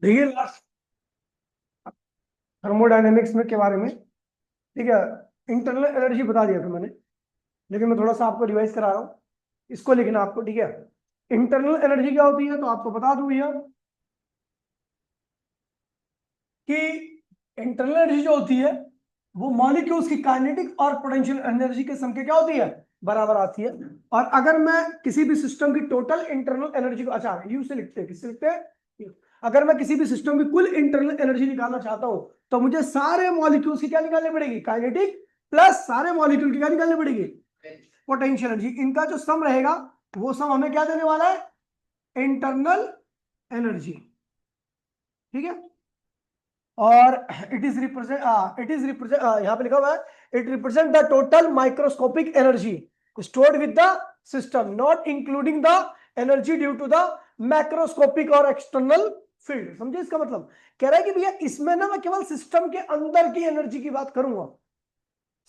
Real thermodynamics में के बारे में, ठीक है। इंटरनल एनर्जी बता दिया था मैंने, लेकिन मैं थोड़ा सा आपको रिवाइज करा रहा हूँ। इसको लिखना आपको, ठीक है। इंटरनल एनर्जी क्या होती है, तो आपको बता दूं भैया कि इंटरनल एनर्जी जो होती है वो मॉलिक्यूल्स की काइनेटिक और पोटेंशियल एनर्जी के सम के क्या होती है, बराबर आती है। और अगर मैं किसी भी सिस्टम की टोटल इंटरनल एनर्जी को, अच्छा यू से लिखते हैं, किससे लिखते हैं, अगर मैं किसी भी सिस्टम की कुल इंटरनल एनर्जी निकालना चाहता हूं तो मुझे सारे मॉलिक्यूल्स की क्या निकालनी पड़ेगी, काइनेटिक, प्लस सारे मॉलिक्यूल की क्या निकालनी पड़ेगी, पोटेंशियल एनर्जी। इनका जो सम रहेगा वो सम हमें क्या देने वाला है, इंटरनल एनर्जी, ठीक है। और इट इज रिप्रेजेंट यहाँ पे लिखा हुआ है, it represent the total microscopic energy stored with the system not including the energy due to the macroscopic और एक्सटर्नल फील्ड। समझे इसका मतलब, कह रहा है कि भैया इसमें ना मैं केवल सिस्टम के अंदर की एनर्जी की बात करूंगा,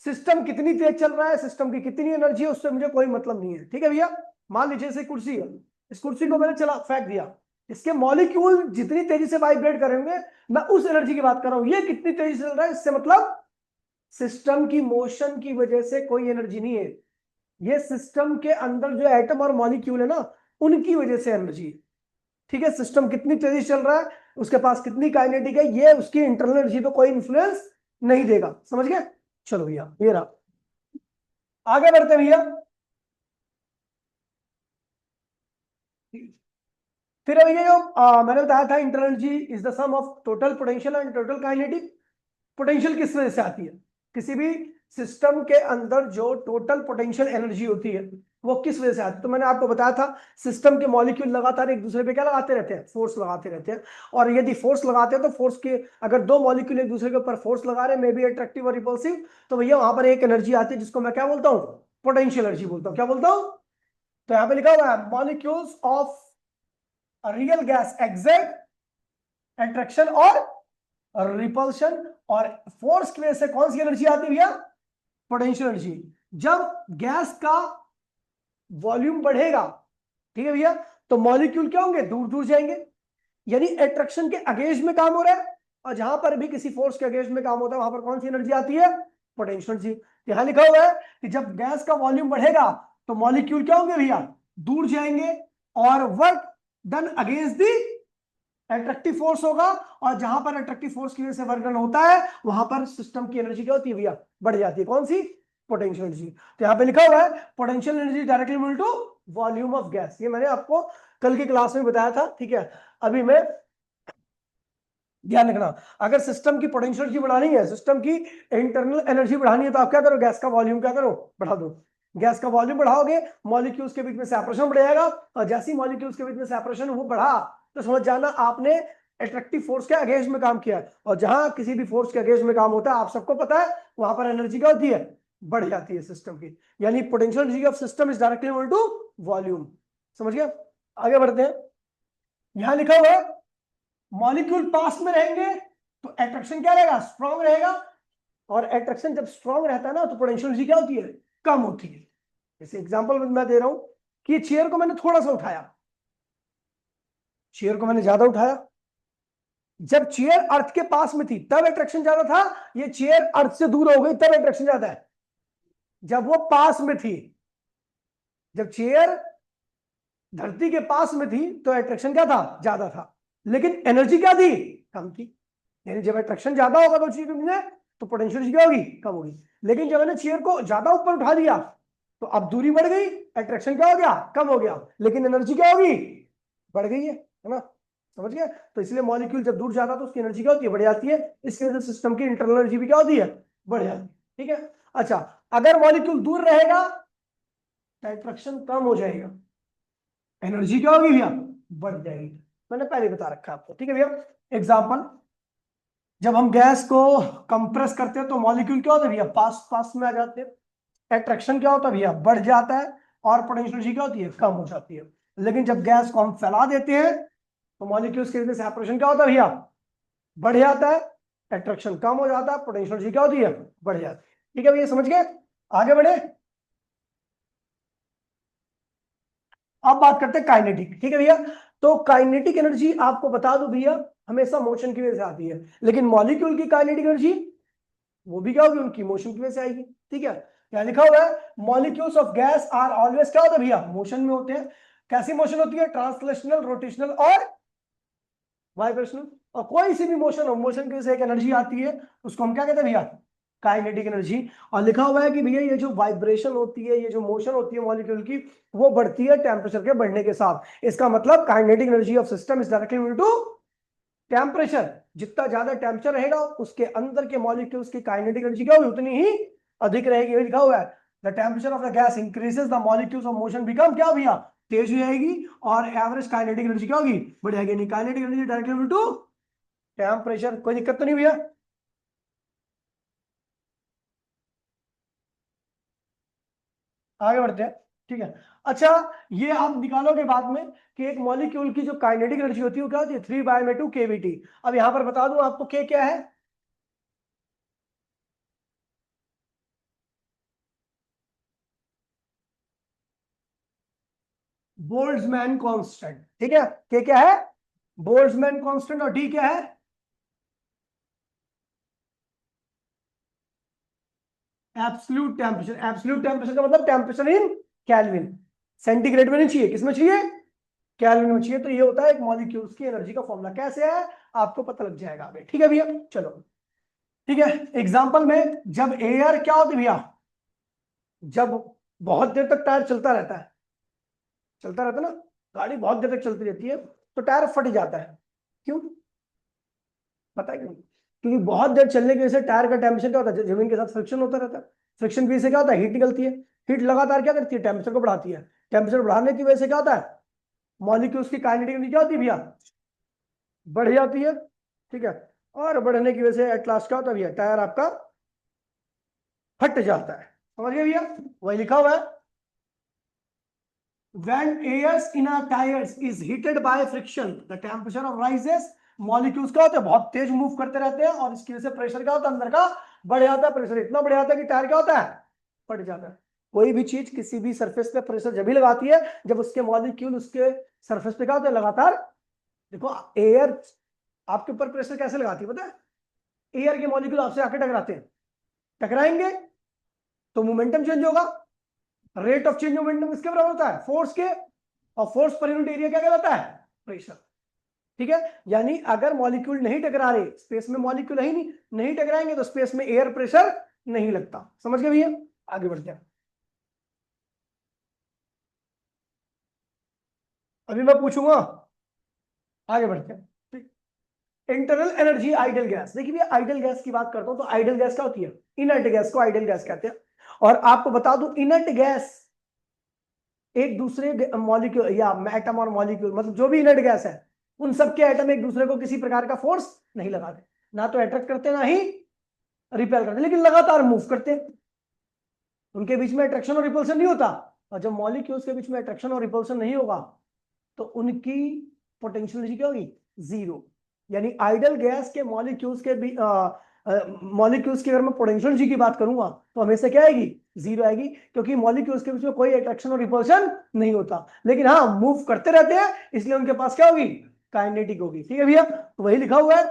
सिस्टम कितनी तेज चल रहा है, सिस्टम की कितनी एनर्जी है, उससे मुझे कोई मतलब नहीं है, ठीक है भैया। मान लीजिए इसे कुर्सी है, इस कुर्सी को मैंने चला फेंक दिया, इसके मॉलिक्यूल जितनी तेजी से वाइब्रेट करेंगे, मैं उस एनर्जी की बात कर रहा हूं। ये कितनी तेजी से चल रहा है, इससे मतलब सिस्टम की मोशन की वजह से कोई एनर्जी नहीं है, ये सिस्टम के अंदर जो एटम और मॉलिक्यूल है ना, उनकी वजह से एनर्जी है, ठीक है। सिस्टम कितनी तेजी से चल रहा है, उसके पास कितनी काइनेटिक है, ये उसकी इंटरनल एनर्जी पे कोई इंफ्लुएंस नहीं देगा, समझ गए। चलो भैया ये रहा, आगे बढ़ते भैया। फिर अब ये जो मैंने बताया था, internal energy is the sum of total potential and total kinetic. Potential किस वजह से आती है, किसी भी सिस्टम के अंदर जो टोटल पोटेंशियल एनर्जी होती है वो किस वजह से आती है, तो मैंने आपको बताया था, सिस्टम के मॉलिक्यूल लगातार एक दूसरे पे क्या लगाते रहते हैं, फोर्स लगाते रहते हैं। और यदि फोर्स लगाते हैं तो फोर्स के, अगर दो मॉलिक्यूल एक दूसरे के ऊपर फोर्स लगा रहे हैं, मे बी अट्रैक्टिव और रिपल्सिव, तो भैया वहां पर एक एनर्जी आती है जिसको मैं क्या बोलता हूँ, पोटेंशियल एनर्जी बोलता हूँ। क्या बोलता हूँ, तो यहाँ पे लिखा हुआ है, molecules of real gas exert attraction और रिपल्शन, और फोर्स की वजह से कौन सी एनर्जी आती है भैया, पोटेंशियल एनर्जी। जब गैस का वॉल्यूम बढ़ेगा, ठीक है भैया, तो मॉलिक्यूल क्या होंगे, दूर दूर जाएंगे, यानी अट्रैक्शन के अगेंस्ट में काम हो रहा है। और जहां पर भी किसी फोर्स के अगेंस्ट में काम होता है वहां पर कौन सी एनर्जी आती है, पोटेंशियल एनर्जी। यहां लिखा हुआ है कि जब गैस का वॉल्यूम बढ़ेगा तो मॉलिक्यूल क्या होंगे भैया, दूर जाएंगे, और work done against the attractive force होगा। और जहां पर अट्रैक्टिव फोर्स की वजह से वर्क डन होता है वहां पर सिस्टम की एनर्जी क्या होती है भैया, बढ़ जाती है, कौन सी, पोटेंशियल एनर्जी। तो यहाँ पे लिखा हुआ है, potential energy directly equal to volume of gas. ये मैंने आपको कल की क्लास में बताया था, ठीक है। अभी मैं, ध्यान रखना, अगर सिस्टम की पोटेंशियल एनर्जी बढ़ानी है, सिस्टम की इंटरनल एनर्जी बढ़ानी है, तो आप क्या करो, गैस का वॉल्यूम क्या करो, बढ़ा दो। गैस का वॉल्यूम बढ़ाओगे, मॉलिक्यूल्स के बीच में सेपरेशन बढ़ेगा, और जैसे ही मॉलिक्यूल्स के बीच में सेपरेशन वो बढ़ा, तो समझ जाना आपने अट्रैक्टिव फोर्स के अगेंस्ट में काम किया है। और जहां किसी भी फोर्स के अगेंस्ट में काम होता है, आप सबको पता है, वहां पर एनर्जी क्या होती है, बढ़ जाती है सिस्टम की। यानी potential energy of system is directly equal to volume. समझ गया, आगे बढ़ते हैं। यहां लिखा हुआ है, मॉलिक्यूल पास में रहेंगे तो अट्रैक्शन क्या रहेगा, स्ट्रांग रहेगा। और अट्रैक्शन जब स्ट्रांग रहता है ना, तो पोटेंशियल एनर्जी क्या होती है, कम होती है। जैसे एग्जांपल मैं दे रहा हूं कि चेयर को मैंने थोड़ा सा उठाया, चेयर को मैंने ज्यादा उठाया, जब चेयर अर्थ के पास में थी तब अट्रैक्शन ज्यादा था, ये चेयर अर्थ से दूर हो गई तब अट्रैक्शन ज्यादा है। जब वो पास में थी, जब चेयर धरती के पास में थी तो अट्रैक्शन क्या था, ज्यादा था, लेकिन एनर्जी क्या थी, कम थी। यानी जब अट्रैक्शन ज्यादा होगा तो चीज में, तो पोटेंशियल क्या होगी, कम होगी। लेकिन जब मैंने चेयर को ज्यादा ऊपर उठा दिया तो अब दूरी बढ़ गई, अट्रैक्शन क्या हो गया, कम हो गया, लेकिन एनर्जी क्या होगी, बढ़ गई है ना। समझ गया, तो इसलिए मॉलिक्यूल जब दूर जाता है तो उसकी एनर्जी क्या होती है, बढ़ जाती है। इसकी वजह से सिस्टम की इंटरनल एनर्जी भी क्या होती है, बढ़ जाती है, ठीक है। अच्छा, अगर मॉलिक्यूल दूर रहेगा तो अट्रैक्शन कम हो जाएगा, एनर्जी क्या होगी भैया, बढ़ जाएगी। मैंने पहले बता रखा है आपको, ठीक है भैया। एग्जाम्पल, जब हम गैस को कंप्रेस करते हैं तो मॉलिक्यूल क्या होता है भैया, पास पास में आ जाते हैं, अट्रैक्शन क्या होता है भैया, बढ़ जाता है, और पोटेंशियल एनर्जी क्या होती है, कम हो जाती है। लेकिन जब गैस को हम फैला देते हैं तो मॉलिक्यूल्स के बीच में सेपरेशन क्या होता है भैया, बढ़ जाता है, अट्रैक्शन कम हो जाता है, पोटेंशियल एनर्जी क्या होती है, बढ़ जाती है। ठीक है भैया, समझ गए, आगे बढ़े। अब बात करते हैं काइनेटिक, ठीक है भैया। तो काइनेटिक एनर्जी आपको बता दो भैया हमेशा मोशन की वजह से आती है, लेकिन मॉलिक्यूल की काइनेटिक एनर्जी वो भी क्या होगी, उनकी मोशन की वजह से आएगी। ठीक है, क्या लिखा हुआ है, molecules of gas are always क्या होता है भैया, मोशन में होते हैं। कैसी मोशन होती है, ट्रांसलेशनल, रोटेशनल और वाइब्रेशनल। और कोई सी भी मोशन हो, मोशन की वजह से एक एनर्जी आती है, उसको हम क्या कहते हैं भैया, काइनेटिक एनर्जी। और लिखा हुआ है कि भैया ये जो वाइब्रेशन होती है, ये जो मोशन होती है मॉलिक्यूल की, वो बढ़ती है टेम्परेचर के बढ़ने के साथ। इसका मतलब kinetic energy of system is directly equal to temperature. जितना ज्यादा टेम्परेचर रहेगा उसके अंदर के मॉलिक्यूल्स की काइनेटिक एनर्जी क्या होगी, उतनी ही अधिक रहेगी। लिखा हुआ है the temperature of the gas increases the molecules of motion become क्या भैया, तेज हो जाएगी, और एवरेज काइनेटिक एनर्जी क्या होगी, बढ़ जाएगी। नहीं, kinetic energy directly equal to temperature. कोई दिक्कत तो नहीं भैया, आगे बढ़ते हैं। ठीक है, अच्छा, ये आप निकालोगे बाद में कि एक मॉलिक्यूल की जो काइनेटिक एनर्जी होती है वो क्या होती है, 3/2 केवीटी। अब यहां पर बता दूं आपको के क्या है, बोल्ट्जमैन कांस्टेंट। ठीक है, के क्या है, बोल्ट्जमैन कांस्टेंट, और डी क्या है, एब्सोल्यूट टेम्परेचर। एब्सोल्यूट टेम्परेचर का मतलब टेम्परेचर इन केल्विन। सेंटीग्रेड में नहीं चाहिए, किसमें चाहिए, केल्विन में चाहिए। तो ये होता है एक मॉलिक्यूल्स की एनर्जी का फॉर्मूला। कैसे है आपको पता लग जाएगा आगे। ठीक है भैया, चलो। ठीक है, एग्जांपल में जब एयर क्या होती है भैया, जब बहुत देर तक टायर चलता रहता है, चलता रहता है ना, गाड़ी बहुत देर तक चलती रहती है, तो टायर फट जाता है। क्यों, पता है क्यों, क्योंकि बहुत देर चलने की वजह से टायर का टेम्परेचर क्या होता है, जमीन के साथ फ्रिक्शन होता रहता है। फ्रिक्शन की वजह से क्या होता है, हीट निकलती है। हीट लगातार क्या करती है, टेम्परेचर को बढ़ाती है। टेम्परेचर बढ़ाने की वजह से क्या होता है, मॉलिक्यूल्स की काइनेटिक एनर्जी क्या होती है भैया, बढ़ जाती है। ठीक है, और बढ़ने की वजह से एट लास्ट क्या होता है भैया, टायर आपका फट जाता है। समझ गए भैया, वही लिखा हुआ है, when air in a tires is heated by friction the temperature of rises। Molecules क्या होते हैं, बहुत तेज मूव करते रहते हैं, और इसकी वजह से प्रेशर क्या होता है, अंदर का बढ़ जाता है। प्रेशर इतना बढ़ जाता है कि टायर क्या होता है, फट जाता है। कोई भी चीज किसी भी सरफेस पे प्रेशर जब भी लगाती है, जब उसके मॉलिक्यूल उसके सरफेस पे क्या होते हैं, लगातार। देखो, एयर आपके ऊपर प्रेशर कैसे लगाती है पता है, एयर के मॉलिक्यूल आपसे आके टकराते हैं, टकराएंगे तो मोमेंटम चेंज होगा। रेट ऑफ चेंज मोमेंटम किसके बराबर होता है, फोर्स के। और फोर्स पर यूनिट एरिया क्या कहलाता है, प्रेशर। ठीक है, यानी अगर मॉलिक्यूल नहीं टकरा रहे, स्पेस में मॉलिक्यूल ही नहीं, नहीं टकराएंगे तो स्पेस में एयर प्रेशर नहीं लगता। समझ गए भैया, आगे बढ़ते हैं। अभी मैं पूछूंगा, आगे बढ़ते हैं। Internal energy idol gas. देखिए भैया, आइडल गैस की बात करता हूं तो आइडल गैस क्या होती है, इनर्ट गैस को आइडल गैस कहते हैं। और आपको बता दूं, इनर्ट गैस एक दूसरे मॉलिक्यूल या एटम और मॉलिक्यूल, मतलब जो भी इनर्ट गैस है, उन सबके एटम एक दूसरे को किसी प्रकार का फोर्स नहीं लगाते, ना तो अट्रैक्ट करते ना ही रिपेल करते, लेकिन लगातार मूव करते हैं। उनके बीच में अट्रैक्शन और रिपल्सन नहीं होता। और जब मॉलिक्यूल्स के बीच में अट्रैक्शन और रिपल्सन नहीं होगा, तो उनकी पोटेंशियल एनर्जी क्या होगी, जीरो। यानी आइडल गैस के मॉलिक्यूल्स के भी मॉलिक्यूल्स की अगर मैं पोटेंशियल एनर्जी की बात करूंगा, तो हमेशा क्या आएगी, जीरो आएगी, क्योंकि मॉलिक्यूल्स के बीच में कोई अट्रैक्शन और रिपल्सन नहीं होता। लेकिन हाँ, मूव करते रहते हैं, इसलिए उनके पास क्या होगी, काइनेटिक होगी। ठीक है भैया, तो वही लिखा हुआ है,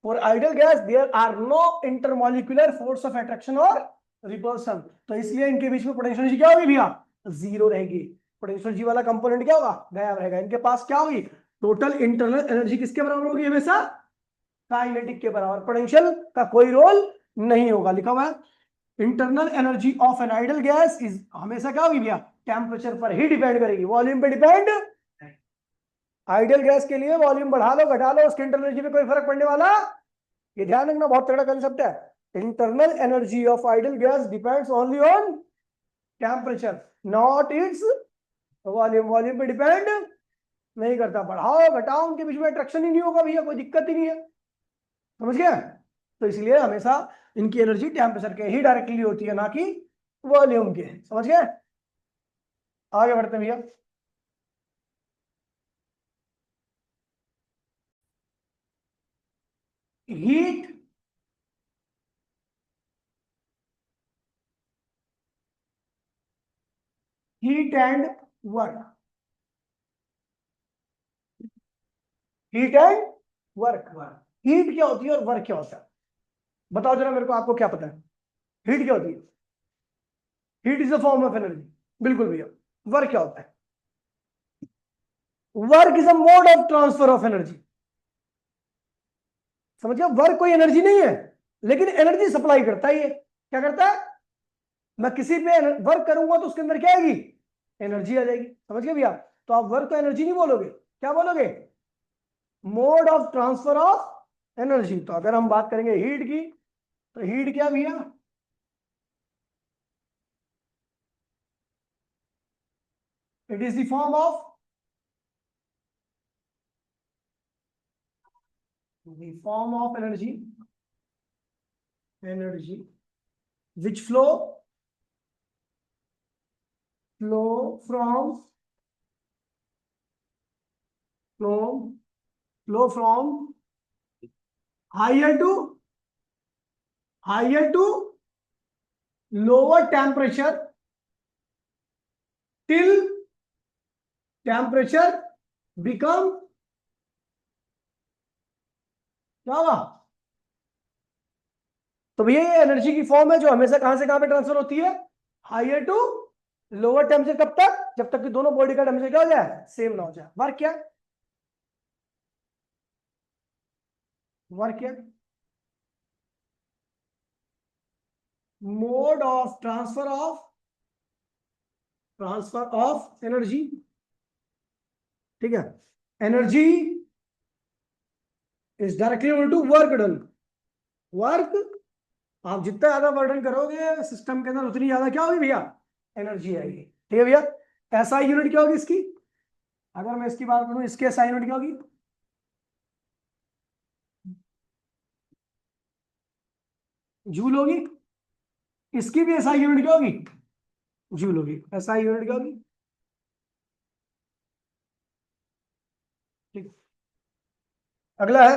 for ideal gas there are no intermolecular force of attraction और रिपल्सन। तो इसलिए इनके बीच में पोटेंशियल एनर्जी क्या होगी भैया, जीरो रहेगी। पोटेंशियल एनर्जी वाला कंपोनेंट क्या होगा, गायब रहेगा। इनके पास क्या होगी, टोटल इंटरनल एनर्जी किसके बराबर होगी हमेशा, काइनेटिक के बराबर। पोटेंशियल का कोई रोल नहीं होगा। लिखा हुआ है, internal energy of an ideal gas is हमेशा क्या होगी भैया, टेम्परेचर पर ही डिपेंड करेगी, वॉल्यूम पे डिपेंड। आइडियल गैस के लिए वॉल्यूम बढ़ा लो घटा लो, उसकी इंटरनल एनर्जी पे कोई फर्क पड़ने वाला, ये ध्यान रखना, बहुत तगड़ा कंसेप्ट है। Internal energy of ideal gas depends only on temperature, not its volume. Volume पे डिपेंड नहीं करता, बढ़ाओ घटाओ उनके बीच में अट्रैक्शन ही नहीं होगा भैया, कोई दिक्कत ही नहीं है। समझ गया, तो इसलिए हमेशा इनकी एनर्जी टेम्परेचर के ही डायरेक्टली होती है, ना कि वॉल्यूम के। समझ गए, आगे बढ़ते हैं भैया। Heat heat and work. Heat and work. Heat क्या होती है और वर्क क्या होता है, बताओ जरा मेरे को, आपको क्या पता है? हीट क्या होती है? Heat is a form of energy, बिल्कुल भैया। वर्क क्या होता है? Work is a mode of transfer of energy. समझ गया? वर्क कोई एनर्जी नहीं है, लेकिन एनर्जी सप्लाई करता है। ये क्या करता है? मैं किसी पे वर्क करूंगा तो उसके अंदर क्या आएगी? एनर्जी आ जाएगी। समझ गए भैया? तो आप वर्क को एनर्जी नहीं बोलोगे, क्या बोलोगे? Mode of transfer of energy. तो अगर हम बात करेंगे हीट की, तो हीट क्या भैया? It is the form of, the form of energy which flow from flow from higher to lower temperature till temperature become क्या होगा? तो भैया ये एनर्जी की फॉर्म है जो हमेशा कहां से कहां पे ट्रांसफर होती है? Higher to lower temperature. कब तक? जब तक कि दोनों बॉडी का टेम्परेचर क्या हो जाए? सेम ना हो जाए। वर्क क्या? वर्क क्या? Mode of transfer of energy. ठीक है? Energy is directly equal to work done. Work, आप जितना ज्यादा वर्क करोगे सिस्टम के अंदर, उतनी ज्यादा क्या होगी भैया? एनर्जी आएगी। ठीक है भैया? एसआई यूनिट क्या होगी इसकी? अगर मैं इसकी बात करूं, इसकी एसआई यूनिट क्या होगी? जूल होगी। इसकी भी एसआई यूनिट क्या होगी? जूल होगी। एसआई यूनिट क्या होगी? ठीक। अगला है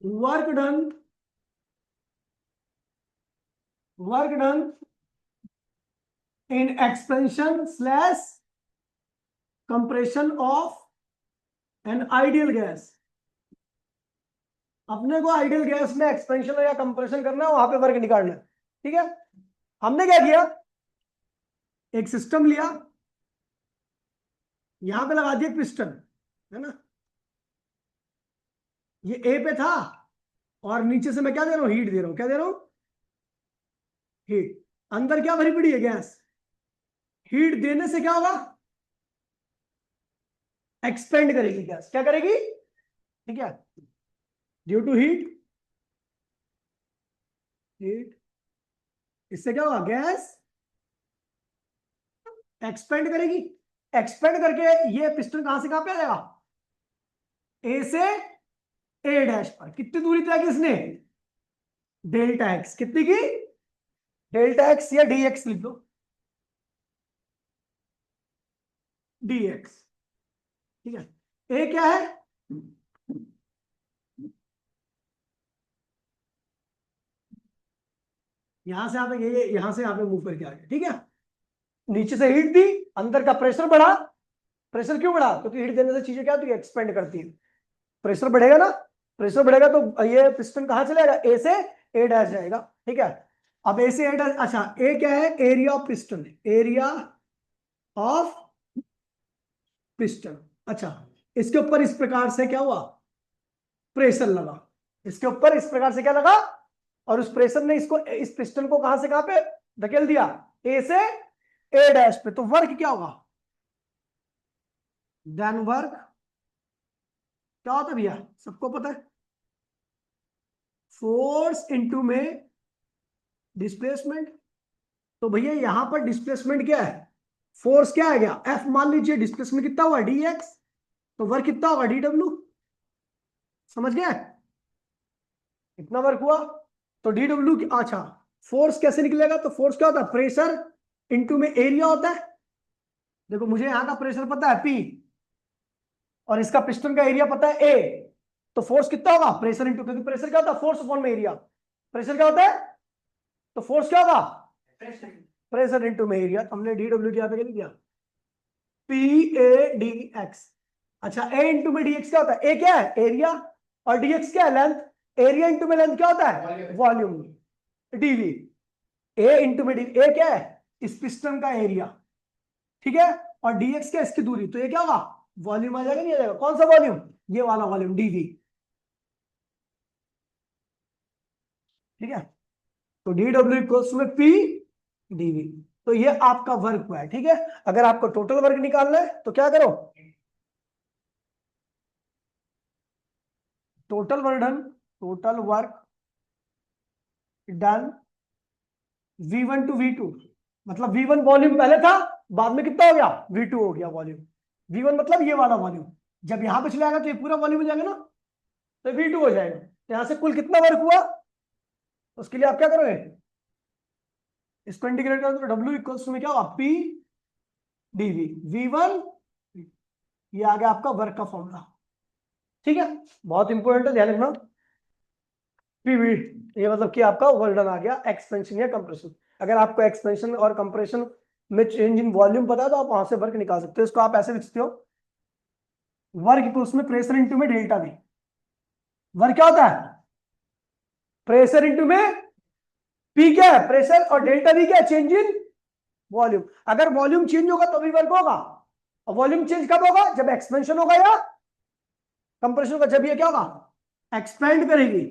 work done. Work done in expansion slash compression of an ideal gas. अपने को आइडियल गैस में एक्सपेंशन या कंप्रेशन करना है, वहां पे वर्क निकालना है। ठीक है? हमने क्या किया? एक सिस्टम लिया, यहां पे लगा दिया पिस्टन, है ना? ये ए पे था, और नीचे से मैं क्या दे रहा हूं? हीट दे रहा हूं। क्या दे रहा हूं? हीट। अंदर क्या भरी पड़ी है? गैस। हीट देने से क्या होगा? एक्सपेंड करेगी गैस। क्या करेगी? ठीक है? ड्यू टू हीट, हीट, इससे क्या होगा? गैस एक्सपेंड करेगी। एक्सपेंड करके ये पिस्टन कहां से कहां पे आ जाएगा? ए से ए डैश पर। कितनी दूरी तय की इसने? Delta x. कितनी की? डेल्टा एक्स या डी एक्स लिख दो, डी एक्स। ठीक है? ए क्या है? यहां से आप ये यहां से यहां पे मूव करके आ गए। ठीक है? नीचे से हीट दी, अंदर का प्रेशर बढ़ा। प्रेशर क्यों बढ़ा? क्योंकि हीट देने से चीजें क्या होती है? एक्सपेंड करती है। प्रेशर बढ़ेगा ना? प्रेशर बढ़ेगा तो ये पिस्टन कहां चलेगा? ए से ए डैश जाएगा। ठीक है? अब ए से ए डैश, अच्छा ए क्या है? Area of piston. Area of piston. अच्छा, इसके ऊपर इस प्रकार से क्या हुआ? प्रेशर लगा। इसके ऊपर इस प्रकार से क्या लगा? और उस प्रेशर ने इसको, इस पिस्टन को कहां से कहां पे धकेल दिया? ए से ए डैश पे। तो वर्क क्या होगा? देन वर्क क्या होता है भैया? सबको पता है, फोर्स इनटू में डिस्प्लेसमेंट। तो भैया यहां पर डिस्प्लेसमेंट क्या है? फोर्स क्या आ गया? एफ मान लीजिए। डिस्प्लेसमेंट कितना हुआ? D x. तो वर्क कितना होगा? D W. समझ गए? इतना वर्क हुआ। तो डी डब्ल्यू की, अच्छा, फोर्स कैसे निकलेगा? तो फोर्स क्या होता है? प्रेशर इनटू में एरिया होता है। देखो मुझे यहां का प्रेशर पता है पी, और इसका पिस्टन का एरिया पता है ए। तो फोर्स कितना होगा? प्रेशर इनटू, क्योंकि प्रेशर क्या होता है? फोर्स अपॉन में एरिया। प्रेशर क्या होता है? तो फोर्स क्या होगा? प्रेशर इनटू में एरिया। हमने डी डब्ल्यू क्या पे लिख दिया? P A D x. अच्छा, ए इंटू में डी एक्स क्या होता है? ए क्या है? एरिया, और डी एक्स क्या है? लेंथ। एरिया इंटू में लेंथ क्या होता है? Volume, d v. ए इंटू में डी, ए क्या है? इस पिस्टन का एरिया, ठीक है, और डीएक्स क्या है? इसकी दूरी। तो ये क्या होगा? वॉल्यूम आ जाएगा, नहीं आ जाएगा? कौन सा वॉल्यूम? ये वाला वॉल्यूम, डीवी। ठीक है, तो डी डब्ल्यू इक्वल्स में पी डीवी। तो ये आपका वर्क हुआ है। ठीक है, अगर आपको टोटल वर्क निकालना है तो क्या करो? Total work done, total work done V1 to V2, मतलब V1 वॉल्यूम पहले था, बाद में कितना हो गया? V2 हो गया वॉल्यूम। V1 मतलब ये वाला वॉल्यूम। जब यहां पे चला जाएगा तो ये पूरा वॉल्यूम हो जाएगा ना, तो V2 हो जाएगा। तो यहां से कुल कितना वर्क हुआ, उसके लिए आप क्या करोगे? इसको इंटीग्रेट करोगे तो W इक्वल्स में क्या होगा? P dV। V1 ये आ गया आपका वर्क का फॉर्मूला। ठीक है, बहुत इंपॉर्टेंट है, ध्यान रखना। PV ये मतलब कि आपका वर्क डन आ गया, एक्सपेंशन या कंप्रेशन। अगर आपको एक्सपेंशन और कंप्रेशन में चेंज इन वॉल्यूम पता है तो आप वहां से वर्क निकाल सकते हो। इसको आप ऐसे लिख सकते हो, वर्क इक्वल्स में प्रेशर इंटू में डेल्टा V। वर्क क्या होता है? प्रेशर इंटू में P क्या है? प्रेशर, और डेल्टा V क्या है? Change in volume. अगर वॉल्यूम चेंज होगा तभी वर्क होगा, और वॉल्यूम चेंज कब होगा? जब एक्सपेंशन होगा या कंप्रेशन होगा। जब ये क्या होगा? एक्सपेंड करेगी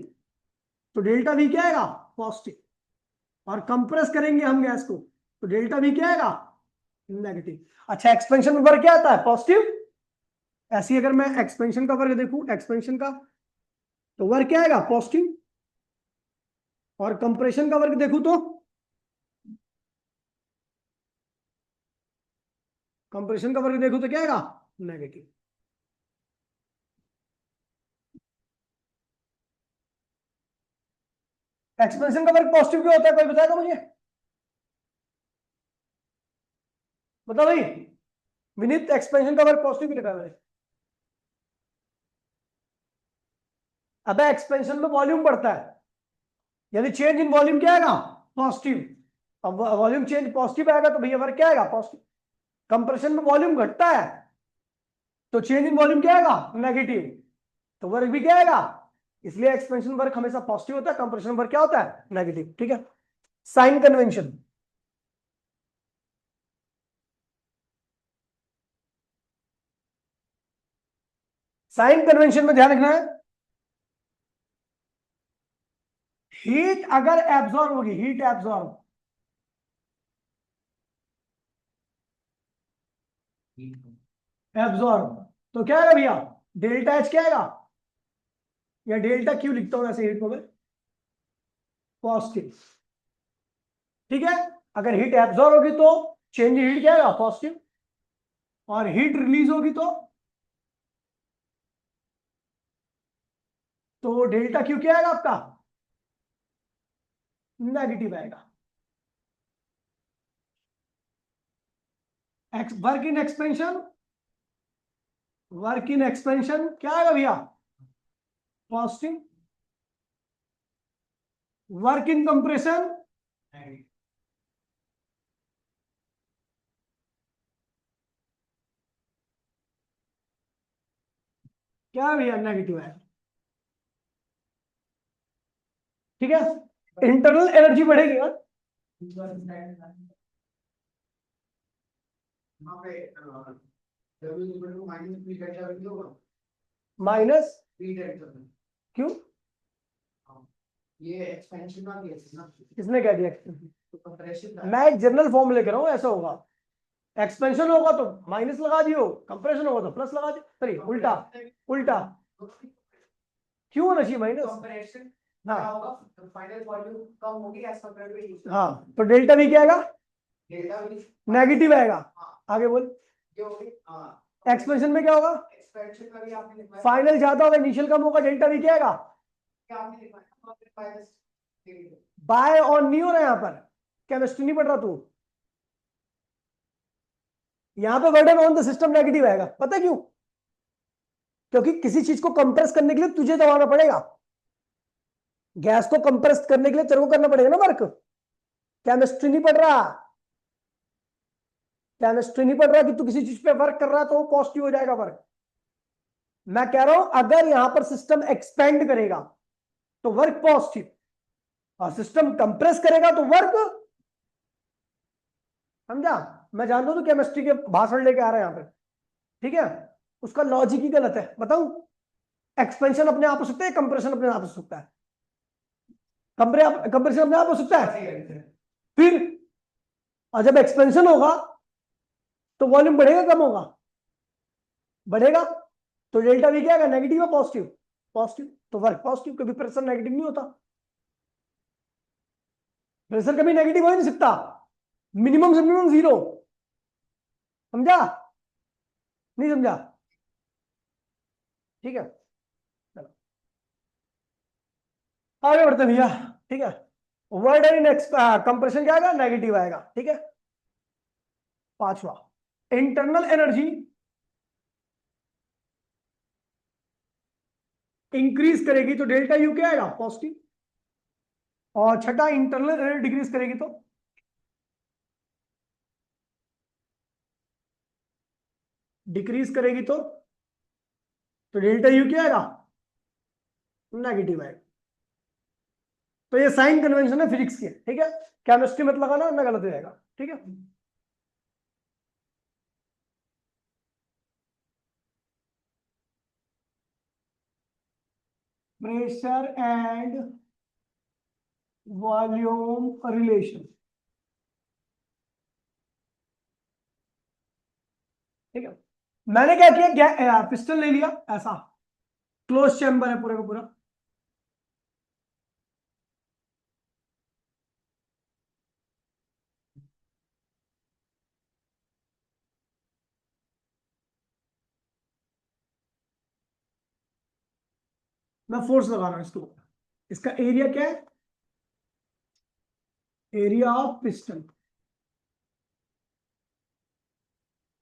तो डेल्टा V क्या आएगा? पॉजिटिव, और कंप्रेस करेंगे हम गैस को तो डेल्टा V क्या आएगा? नेगेटिव। अच्छा, एक्सपेंशन में वर्क क्या आता है? पॉजिटिव। ऐसी अगर मैं एक्सपेंशन का वर्क देखूं, एक्सपेंशन का, तो वर्क क्या आएगा? पॉजिटिव। और कंप्रेशन का वर्क देखूं तो कंप्रेशन का वर्क देखूं तो क्या आएगा? नेगेटिव। एक्सपेंशन का वर्क पॉजिटिव क्यों होता है? कोई बताएगा मुझे? बताओ भाई, विनीत, एक्सपेंशन का वर्क पॉजिटिव क्यों लिखा है मैंने? अबे एक्सपेंशन में वॉल्यूम बढ़ता है, यानी चेंज इन वॉल्यूम क्या आएगा? पॉजिटिव। अब वॉल्यूम चेंज पॉजिटिव आएगा तो भैया वर्क क्या आएगा? पॉजिटिव। कंप्रेशन में वॉल्यूम घटता है तो चेंज इन वॉल्यूम क्या आएगा? नेगेटिव। तो वर्क भी क्या आएगा? इसलिए एक्सपेंशन वर्क हमेशा पॉजिटिव होता है, कंप्रेशन वर्क क्या होता है? नेगेटिव। ठीक है, साइन कन्वेंशन। साइन कन्वेंशन में ध्यान रखना है, हीट अगर एब्जॉर्ब होगी, हीट एब्जॉर्ब, एब्जॉर्ब, तो क्या आएगा भैया? डेल्टा एच क्या आएगा? या डेल्टा क्यू लिखता हूं ऐसे हीट को मैं, पॉजिटिव। ठीक है, अगर हीट एब्जॉर्ब होगी तो चेंज हीट क्या आएगा? पॉजिटिव। और हीट रिलीज होगी तो डेल्टा क्यू क्या आएगा आपका? नेगेटिव आएगा। Work in expansion, work in expansion क्या आएगा भैया? पॉजिटिव। वर्क इन कंप्रेशन, क्या है भैया? नेगेटिव है। ठीक है, इंटरनल एनर्जी बढ़ेगी ना, माइनस, क्यों? ये एक्सपेंशन का केस है ना, किसने कह दिया एक्सपेंशन? तो कंप्रेशन का मैं एक जनरल फॉर्म लेकर हूं, ऐसा होगा। एक्सपेंशन होगा तो माइनस लगा दियो, कंप्रेशन होगा तो प्लस लगा दियो। सॉरी, उल्टा, उल्टा। क्यों होना चाहिए माइनस? कंप्रेशन हाँ, क्या होगा? तो फाइनल वॉल्यूम कम होगी एज कंपेयर टू हाँ, तो डेल्टा भी क्या आएगा? डेल्टा भी नेगेटिव आएगा। आगे बोल, ये होगी। हां, एक्सपेंशन में क्या होगा? एक्सपेंशन का भी आपने लिखा है, फाइनल ज्यादा होगा, इनिशियल कम होगा, डेल्टा भी क्या आएगा? क्या आपने लिखा है? माइनस बाय ऑन नहीं हो रहा है यहाँ पर, केमिस्ट्री नहीं पढ़ रहा तू। यहाँ पे वर्डन ऑन द सिस्टम नेगेटिव आएगा, पता है क्यों? क्योंकि किसी चीज को कंप्रेस करने के लिए तुझे दबाना पड़ेगा, गैस को कंप्रेस करने के लिए तेरे को करना पड़ेगा ना वर्क। केमिस्ट्री नहीं पढ़ रहा, केमिस्ट्री नहीं पढ़ रहा कि तू किसी चीज पे वर्क कर रहा है तो वो पॉजिटिव हो जाएगा वर्क। मैं कह रहा हूं अगर यहां पर सिस्टम एक्सपेंड करेगा तो वर्क पॉजिटिव, और सिस्टम कंप्रेस करेगा तो वर्क, समझा? मैं जानता हूं तो केमिस्ट्री के भाषण लेके आ रहा है यहां पर, ठीक है? उसका लॉजिक ही गलत है। बताऊं, एक्सपेंशन अपने आप हो सकता है, कंप्रेशन अपने आप हो सकता है, कंप्रेशन अपने आप हो सकता है। फिर और जब एक्सपेंशन होगा तो वॉल्यूम बढ़ेगा कम होगा? बढ़ेगा। तो डेल्टा वी क्या है, नेगेटिव या पॉजिटिव? पॉजिटिव। तो वर्क पॉजिटिव, क्योंकि प्रेशर नेगेटिव नहीं होता, प्रेशर कभी नेगेटिव हो ही नहीं सकता, मिनिमम से मिनिमम जीरो। समझा? नहीं समझा? ठीक है, चलो आगे बढ़ते भैया। ठीक है, वर्ड इन कंप्रेशन क्या आएगा, नेगेटिव आएगा। ठीक है, पांचवा इंटरनल एनर्जी इंक्रीज करेगी तो डेल्टा यू क्या आएगा, पॉजिटिव। और छठा इंटरनल एनर्जी डिक्रीज करेगी तो डेल्टा यू क्या आएगा, नेगेटिव आएगा। तो ये साइन कन्वेंशन है फिजिक्स के। ठीक है, केमिस्ट्री मत लगाना ना, गलत हो जाएगा। ठीक है, प्रेशर एंड वॉल्यूम रिलेशन। ठीक है, मैंने क्या किया, पिस्टन ले लिया, ऐसा क्लोज चैम्बर है पूरे का पूरा, मैं फोर्स लगा रहा हूं इसको। इसका एरिया क्या है, एरिया ऑफ पिस्टन।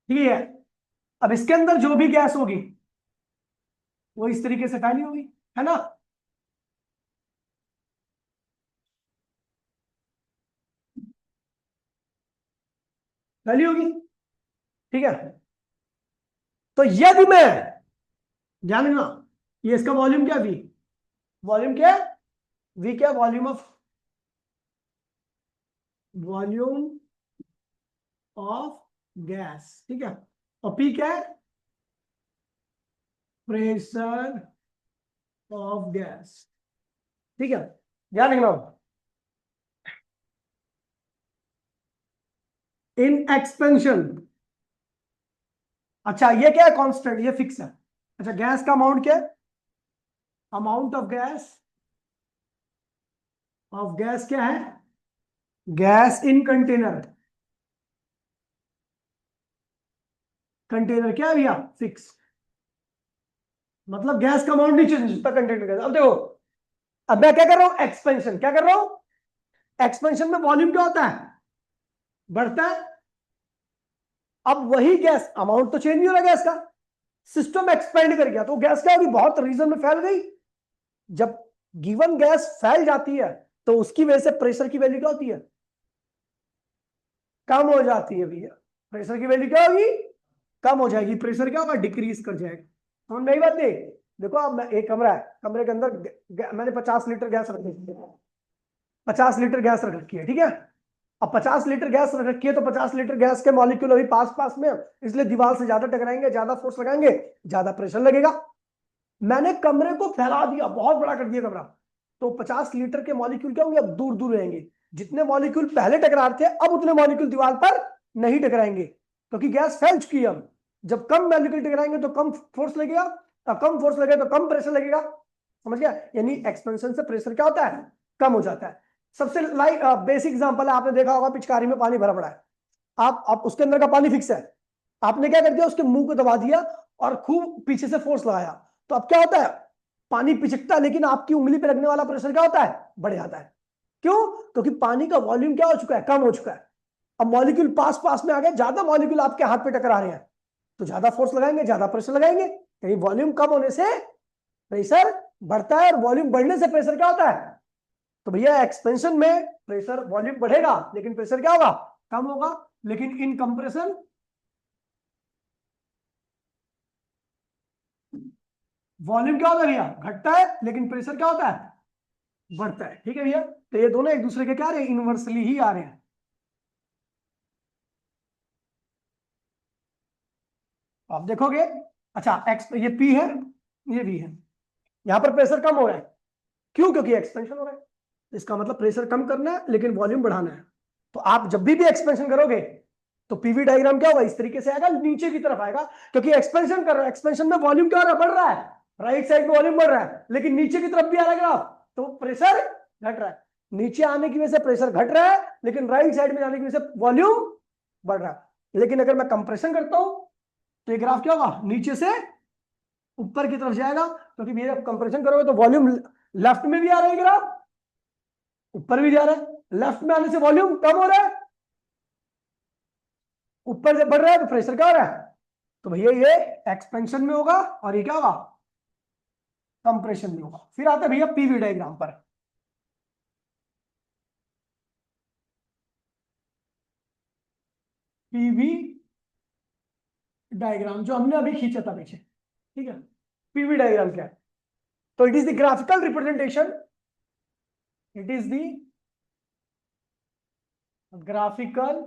ठीक है, अब इसके अंदर जो भी गैस होगी वो इस तरीके से फैली होगी, है ना? फैली होगी। ठीक है, तो यदि मैं, ध्यान देना, ये इसका वॉल्यूम क्या, वी, वॉल्यूम क्या है, वी क्या, वॉल्यूम ऑफ गैस। ठीक है, और पी क्या है, प्रेशर ऑफ गैस। ठीक है, ध्यान रखना, इन एक्सपेंशन। अच्छा ये क्या है, कांस्टेंट, ये फिक्स है। अच्छा गैस का अमाउंट क्या है, अमाउंट ऑफ गैस क्या है, गैस इन कंटेनर, कंटेनर क्या है भैया, फिक्स। मतलब गैस का अमाउंट नहीं चेंज होता कंटेनर गैस। अब देखो, अब मैं क्या कर रहा हूं, एक्सपेंशन। क्या कर रहा हूं, एक्सपेंशन में वॉल्यूम क्या होता है, बढ़ता है। अब वही गैस, अमाउंट तो चेंज नहीं हो रहा गैस का, सिस्टम एक्सपेंड कर गया तो गैस क्या होगी, बहुत रीजन में फैल गई। जब गिवन गैस फैल जाती है तो उसकी वजह से प्रेशर की वैल्यू क्या होती है, कम हो जाती है भैया। प्रेशर की वैल्यू क्या होगी, कम हो जाएगी, प्रेशर क्या होगा, डिक्रीज कर जाएगा। समझ में आई बात नहीं? देखो अब मैं, एक कमरा है, कमरे के अंदर मैंने 50 लीटर गैस रख रखी है, 50 लीटर गैस रख रखी है। ठीक है, अब 50 लीटर गैस रख रखी है तो 50 लीटर गैस के मॉलिक्यूल अभी पास पास में, इसलिए दीवार से ज्यादा टकराएंगे, ज्यादा फोर्स लगाएंगे, ज्यादा प्रेशर लगेगा। मैंने कमरे को फैला दिया, बहुत बड़ा कर दिया कमरा, तो 50 लीटर के मॉलिक्यूल क्या होंगे, अब दूर दूर रहेंगे। जितने मॉलिक्यूल पहले टकरा रहे थे अब उतने मॉलिक्यूल दीवार पर नहीं टकराएंगे, क्योंकि गैस फैल चुकी है। अब जब कम मॉलिक्यूल टकराएंगे तो कम फोर्स लगेगा, कम फोर्स लगेगा तो कम प्रेशर लगेगा। समझ गया? यानी एक्सपेंशन से प्रेशर क्या होता है, कम हो जाता है। सबसे बेसिक एग्जांपल है, आपने देखा होगा पिचकारी में पानी भरा पड़ा है, आप उसके अंदर का पानी फिक्स है, आपने क्या कर दिया, उसके मुंह को दबा दिया और खूब पीछे से फोर्स लगाया, तो अब क्या होता है, पानी पिचकता है, लेकिन आपकी उंगली पे लगने वाला प्रेशर क्या होता है, बढ़ जाता है। क्यों? क्योंकि पानी का वॉल्यूम क्या हो चुका है, कम हो चुका है। अब मॉलिक्यूल पास पास में आ गए, ज्यादा मॉलिक्यूल आपके हाथ पे टकरा रहे हैं, तो ज्यादा फोर्स लगाएंगे, ज्यादा प्रेशर लगाएंगे। यानी वॉल्यूम कम होने से प्रेशर बढ़ता है, और वॉल्यूम बढ़ने से प्रेशर क्या होता है। तो भैया एक्सपेंशन में प्रेशर, वॉल्यूम बढ़ेगा लेकिन प्रेशर क्या होगा, कम होगा। लेकिन इन कंप्रेशन वॉल्यूम क्या होता है भैया, घटता है, लेकिन प्रेशर क्या होता है, बढ़ता है। ठीक है भैया, तो ये दोनों एक दूसरे के क्या आ रहे हैं, इनवर्सली ही आ रहे हैं। आप देखोगे, अच्छा एक्स ये पी है, ये वी है, यहां पर प्रेशर कम हो रहा है, क्यों, क्योंकि एक्सपेंशन हो रहा है। इसका मतलब प्रेशर कम करना है लेकिन वॉल्यूम बढ़ाना है। तो आप जब भी एक्सपेंशन करोगे तो पीवी डायग्राम क्या होगा, इस तरीके से आएगा, नीचे की तरफ आएगा, क्योंकि एक्सपेंशन कर रहा है, एक्सपेंशन में वॉल्यूम क्या हो रहा है, बढ़ रहा है, राइट साइड में वॉल्यूम बढ़ रहा है, लेकिन नीचे की तरफ भी आ रहा है ग्राफ, तो प्रेशर घट रहा है। नीचे आने की वजह से प्रेशर घट रहा है, लेकिन राइट साइड में जाने की वजह से वॉल्यूम बढ़ रहा है। लेकिन अगर मैं कंप्रेशन करता हूं तो ये ग्राफ क्या होगा, नीचे से ऊपर की तरफ जाएगा, क्योंकि भैया कंप्रेशन करोगे तो वॉल्यूम लेफ्ट में भी आ रहा है ग्राफ, ऊपर भी जा रहा है, लेफ्ट में आने से वॉल्यूम कम हो रहा है, ऊपर से बढ़ रहा है तो प्रेशर क्या हो रहा है, तो भैया ये एक्सपेंशन में होगा और ये क्या होगा, कंप्रेशन में होगा। फिर आते हैं भैया पीवी डायग्राम पर। पीवी डायग्राम जो हमने अभी खींचा था पीछे, ठीक है, पीवी डायग्राम क्या है, तो it is the graphical representation, it is the graphical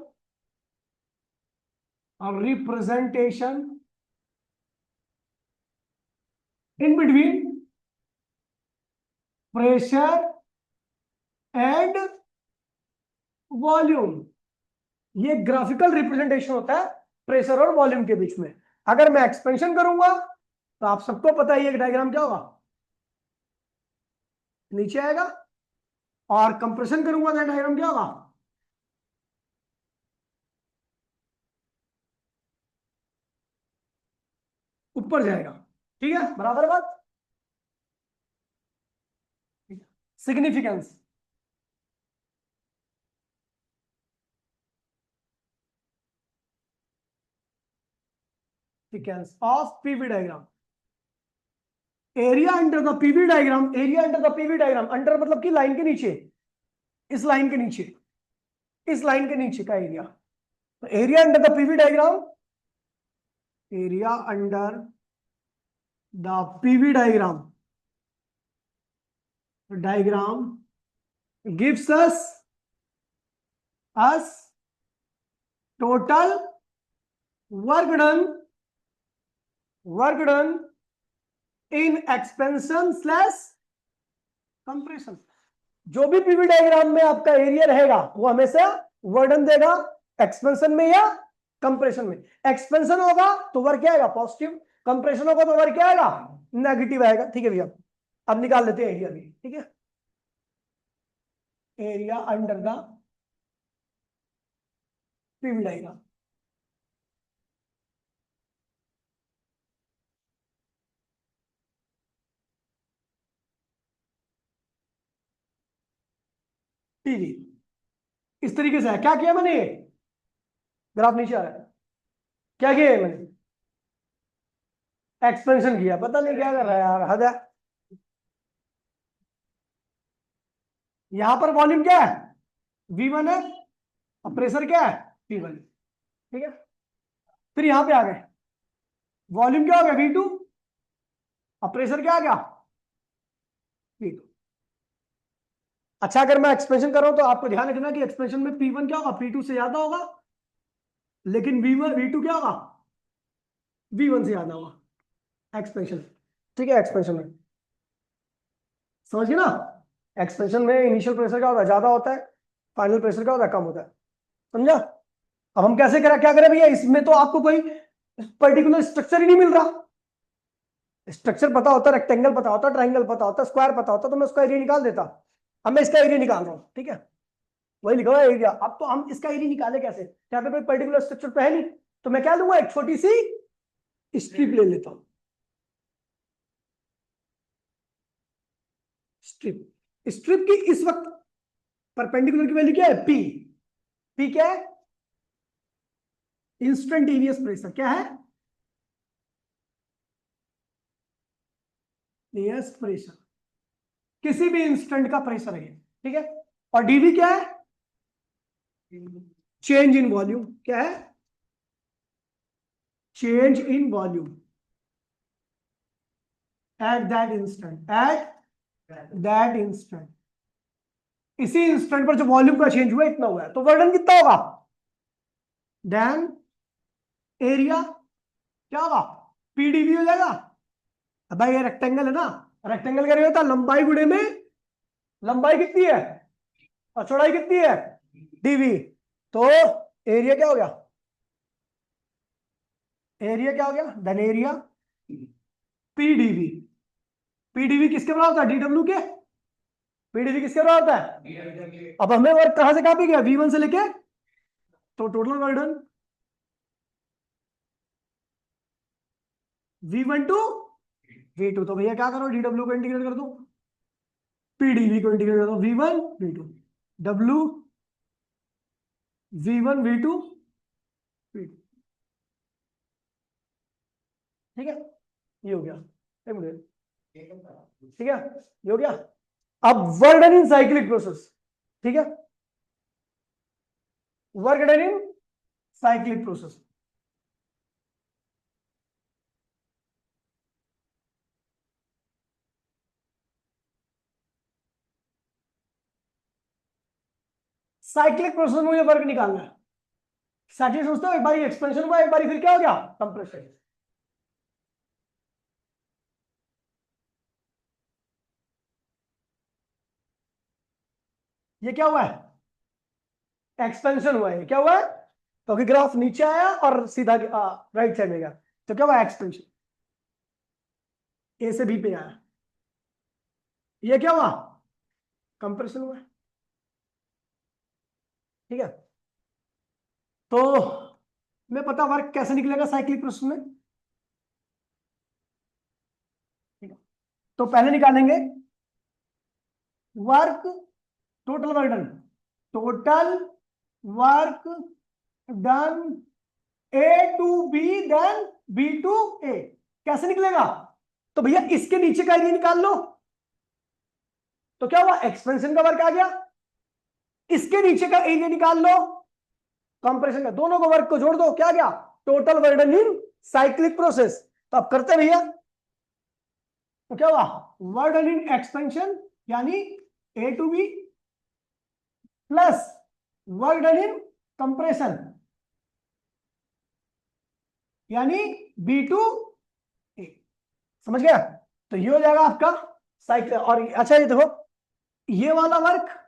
representation in between pressure and volume. ये ग्राफिकल रिप्रेजेंटेशन होता है प्रेशर और वॉल्यूम के बीच में। अगर मैं एक्सपेंशन करूंगा तो आप सबको पता है ये डायग्राम क्या होगा, नीचे आएगा, और कंप्रेशन करूंगा तो डायग्राम क्या होगा, ऊपर जाएगा। ठीक है, बराबर बात। Significance, significance of PV diagram, area under the PV diagram, area under the PV diagram, under मतलब कि लाइन के नीचे, इस लाइन के नीचे, इस लाइन के नीचे का एरिया, तो area under the PV diagram, area under the PV diagram, diagram gives us total work done in expansion slash compression। जो भी पीवी डायग्राम में आपका एरिया रहेगा वो हमेशा वर्डन देगा, एक्सपेंशन में या कंप्रेशन में। एक्सपेंशन होगा तो वर्क क्या आएगा, पॉजिटिव, कंप्रेशन होगा तो वर्क क्या आएगा, नेगेटिव आएगा। ठीक है भैया, अब निकाल लेते हैं एरिया भी। ठीक है, area under the PV diagram, PV इस तरीके से है। क्या किया मैंने, ग्राफ नीचे आ रहा है, क्या किया मैंने, एक्सपेंशन किया, पता नहीं क्या कर रहा है यार, हद है। यहां पर वॉल्यूम क्या है, V1 है, और प्रेशर क्या है, P1। ठीक है, फिर यहां पे आ गए, वॉल्यूम क्या हो गया, V2, और प्रेशर क्या आ गया, P2। अच्छा, अगर मैं एक्सपेंशन कर रहा हूं तो आपको ध्यान रखना कि एक्सपेंशन में P1 क्या होगा, P2 से ज्यादा होगा, लेकिन V2 क्या होगा, V1 से ज्यादा होगा एक्सपेंशन। ठीक है, एक्सपेंशन में समझिए ना, एक्सपेंशन में इनिशियल प्रेशर क्या होता है, ज्यादा होता है, फाइनल प्रेशर क्या होता है, कम होता है। समझा। अब हम कैसे करें, क्या करें भैया, इसमें तो आपको कोई पर्टिकुलर स्ट्रक्चर ही नहीं मिल रहा। स्ट्रक्चर पता होता, रेक्टेंगल पता होता, ट्राइंगल पता होता, स्क्वायर पता होता, तो मैं उसका एरिया निकाल देता। अब मैं इसका एरिया निकाल रहा हूं, ठीक है, वही लिखा हुआ है एरिया। अब तो हम इसका एरिया निकाले कैसे, यहाँ पे कोई पर्टिकुलर स्ट्रक्चर तो है नहीं, तो मैं क्या लूंगा, एक छोटी सी स्ट्रिप ले लेता हूं, स्ट्रिप। स्ट्रिप की इस वक्त परपेंडिकुलर की वैल्यू क्या है, पी। पी क्या है, इंस्टेंटेनियस प्रेशर, क्या है, इंस्टेंटेनियस प्रेशर, किसी भी इंस्टेंट का प्रेशर है, ठीक है। और डीवी क्या है, चेंज इन वॉल्यूम, क्या है, change in volume. At that instant इसी इंस्टेंट पर जो वॉल्यूम का चेंज हुआ इतना हुआ है, तो वर्डन कितना होगा? देन एरिया क्या होगा? पीडीवी हो जाएगा। अब भाई ये रेक्टेंगल है ना, रेक्टेंगल का होता लंबाई गुणे में लंबाई कितनी है और चौड़ाई कितनी है, डीवी। तो एरिया क्या हो गया? एरिया क्या हो गया? Then area PDV. पीडीवी किसके बराबर होता है? डीडब्ल्यू के। पीडीवी किसके बराबर होता है? अब हमें वर्क कहां से कहां पे गया? V1 से लेके, तो टोटल वर्डन V1 टू V2। तो भैया क्या करो, डीडब्ल्यू को इंटीग्रेट कर दो, पीडीवी को इंटीग्रेट कर दो, V1 V2 W V1 V2 V2। ठीक है, ये हो गया। एक मिनट, ठीक है, ये हो गया। अब work done in cyclic process, ठीक है, work done in cyclic process. Cyclic process में मुझे वर्क निकालना है। साइक्लिक सोचते हो, एक बार एक्सपेंशन हुआ, एक बार फिर क्या हो गया? कंप्रेशन। ये क्या हुआ है? एक्सपेंशन हुआ है। क्या हुआ है? क्योंकि ग्राफ नीचे आया और सीधा राइट साइड में गया, तो क्या हुआ? एक्सपेंशन। ए से बी पे आया, ये क्या हुआ? कंप्रेशन हुआ। ठीक है, तो मैं पता वर्क कैसे निकलेगा साइक्लिक प्रोसेस में। ठीक है, तो पहले निकालेंगे work, total work done, total work done A to B then B to A. कैसे निकलेगा? तो भैया इसके नीचे का एरिया निकाल लो, तो क्या हुआ? एक्सपेंशन का वर्क आ गया। इसके नीचे का एरिया निकाल लो, कंप्रेशन का। दोनों को वर्क को जोड़ दो, क्या गया? Total work done in cyclic process. तो अब करते भैया, तो क्या हुआ? वर्क डन इन एक्सपेंशन यानी A to B plus work done in compression यानी बी टू ए। समझ गया? तो ये हो जाएगा आपका साइकिल। और अच्छा ये देखो, ये वाला वर्क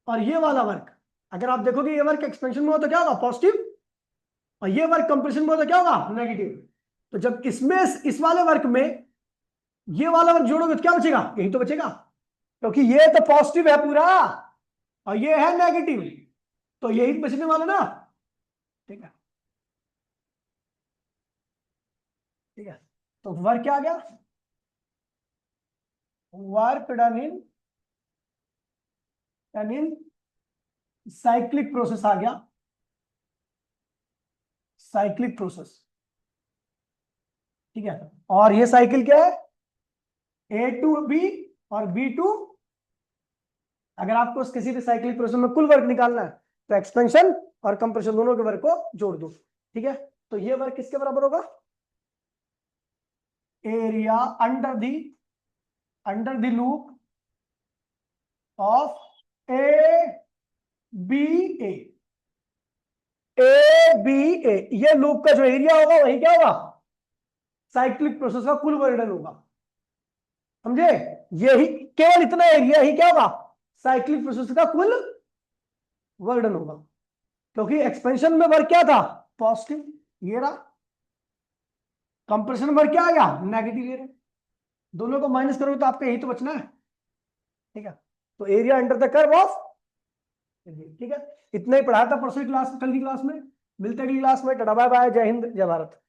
और ये वाला वर्क, अगर आप देखोगे ये वर्क एक्सपेंशन में हो तो क्या होगा? पॉजिटिव, और ये वर्क कंप्रेशन में हो तो क्या होगा? नेगेटिव। तो जब इसमें इस वाले वर्क में ये वाला वर्क जोड़ोगे तो क्या बचेगा? यही तो बचेगा, क्योंकि ये तो पॉजिटिव है पूरा और ये है नेगेटिव, तो यही बचने वाला ना। ठीक है, ठीक है, तो वर्क क्या आ गया? Work done in cyclic process आ गया, साइक्लिक प्रोसेस। ठीक है, और ये साइकिल क्या है? ए टू बी और बी टू। अगर आपको किसी भी साइक्लिक प्रोसेस में कुल वर्क निकालना है तो एक्सपेंशन और कंप्रेशन दोनों के वर्क को जोड़ दो। ठीक है, तो ये वर्क किसके बराबर होगा? Area under the loop of A B A. ये लूप का जो एरिया होगा वही क्या होगा? साइक्लिक प्रोसेस का कुल वर्डन होगा। समझे? यही केवल इतना एरिया ही क्या होगा? साइक्लिक प्रोसेस का कुल वर्डन होगा, क्योंकि एक्सपेंशन में वर्क क्या था? पॉजिटिव, ये रहा। कंप्रेशन वर्क क्या आ गया? नेगेटिव, ये रहा। दोनों को माइनस करोगे तो आपको यही तो बचना है। ठीक है, तो area under the curve of. ठीक है, इतना ही पढ़ा था परसों क्लास, कल की क्लास में। मिलते अगली क्लास में। टाटा बाय बाय, जय हिंद जय भारत।